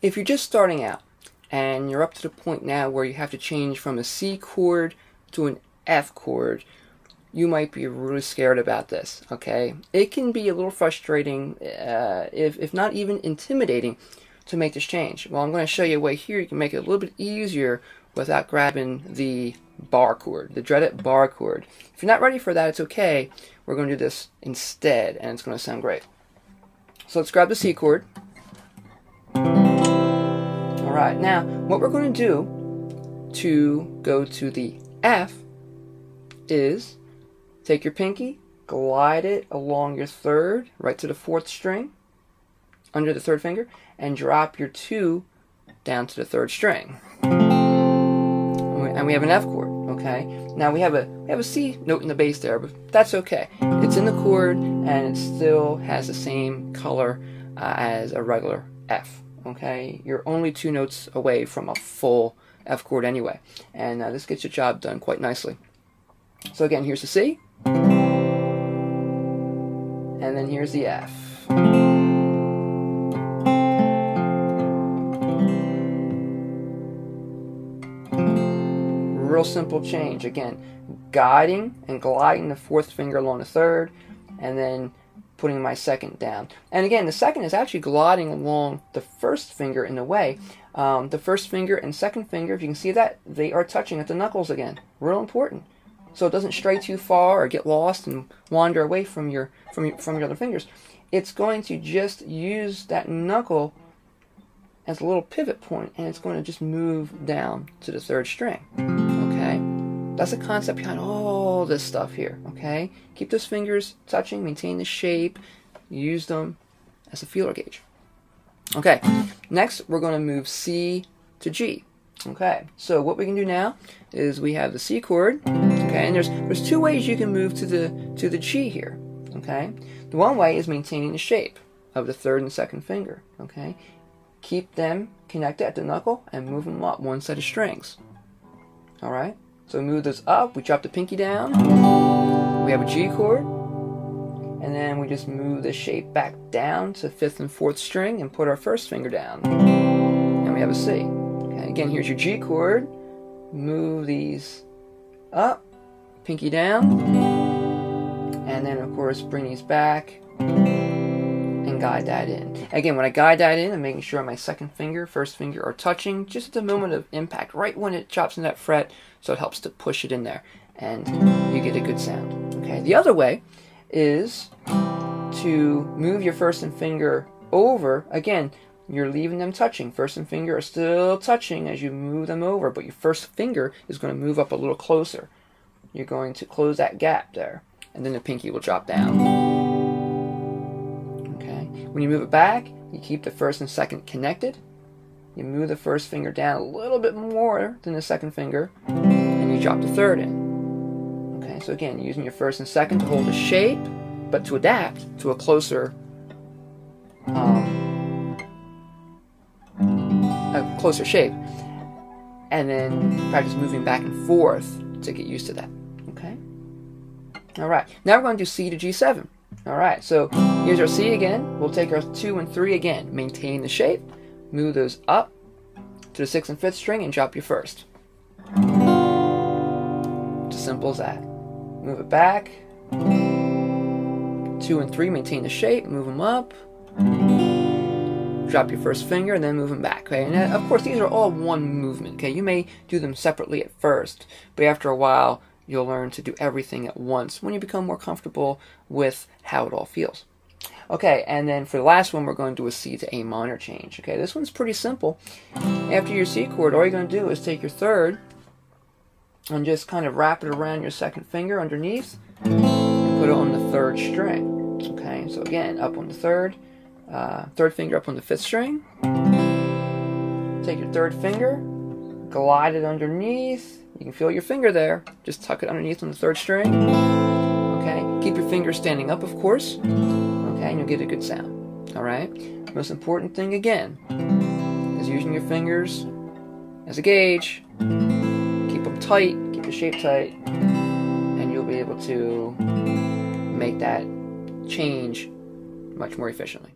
If you're just starting out and you're up to the point now where you have to change from a C chord to an F chord, you might be really scared about this, okay? It can be a little frustrating, if not even intimidating, to make this change. Well, I'm going to show you a way here you can make it a little bit easier without grabbing the bar chord, the dreaded bar chord. If you're not ready for that, it's okay. We're going to do this instead, and it's going to sound great. So let's grab the C chord. Alright, now what we're going to do to go to the F is take your pinky, glide it along your third, right to the fourth string, under the third finger, and drop your 2 down to the third string. And we have an F chord, okay? Now we have a C note in the bass there, but that's okay. It's in the chord, and it still has the same color as a regular F, okay? You're only 2 notes away from a full F chord anyway, and this gets your job done quite nicely. So again, here's the C, and then here's the F. Real simple change. Again, guiding and gliding the fourth finger along the third, and then putting my second down. And again, the second is actually gliding along the first finger in a way. The first finger and second finger, if you can see that, they are touching at the knuckles again. Real important. So it doesn't stray too far or get lost and wander away from your other fingers. It's going to just use that knuckle as a little pivot point, and it's going to just move down to the third string. Okay? That's the concept behind all this stuff here. Okay? Keep those fingers touching, maintain the shape, use them as a feeler gauge. Okay, next we're going to move C to G. Okay, so what we can do now is we have the C chord, okay, and there's 2 ways you can move to the G here, okay? The one way is maintaining the shape of the third and second finger, okay? Keep them connected at the knuckle and move them up one set of strings, all right? So we move those up, we drop the pinky down, we have a G chord, and then we just move the shape back down to 5th and 4th string and put our first finger down, and we have a C. Again, here's your G chord. Move these up, pinky down, and then of course bring these back and guide that in. Again, when I guide that in, I'm making sure my second finger, first finger are touching just at the moment of impact, right when it chops in that fret, so it helps to push it in there, and you get a good sound. Okay. The other way is to move your first and finger over. Again, you're leaving them touching. First and finger are still touching as you move them over, but your first finger is going to move up a little closer. You're going to close that gap there, and then the pinky will drop down. Okay. When you move it back, you keep the first and second connected. You move the first finger down a little bit more than the second finger, and you drop the third in. Okay. So again, using your first and second to hold the shape, but to adapt to a closer shape, and then practice moving back and forth to get used to that. Okay? Alright, now we're going to do C to G7. Alright, so here's our C again. We'll take our 2 and 3 again. Maintain the shape, move those up to the 6th and 5th string, and drop your first. It's as simple as that. Move it back. 2 and 3, maintain the shape, move them up. Drop your first finger and then move them back. Okay, and of course these are all one movement. Okay, you may do them separately at first, but after a while you'll learn to do everything at once when you become more comfortable with how it all feels. Okay, and then for the last one we're going to do a C to A minor change. Okay, this one's pretty simple. After your C chord, all you're going to do is take your third and just kind of wrap it around your second finger underneath and put it on the third string. Okay, so again, up on the third. Third finger up on the 5th string. Take your third finger, glide it underneath. You can feel your finger there. Just tuck it underneath on the 3rd string. Okay, keep your fingers standing up, of course. Okay, and you'll get a good sound. All right. Most important thing again is using your fingers as a gauge. Keep them tight. Keep the shape tight, and you'll be able to make that change much more efficiently.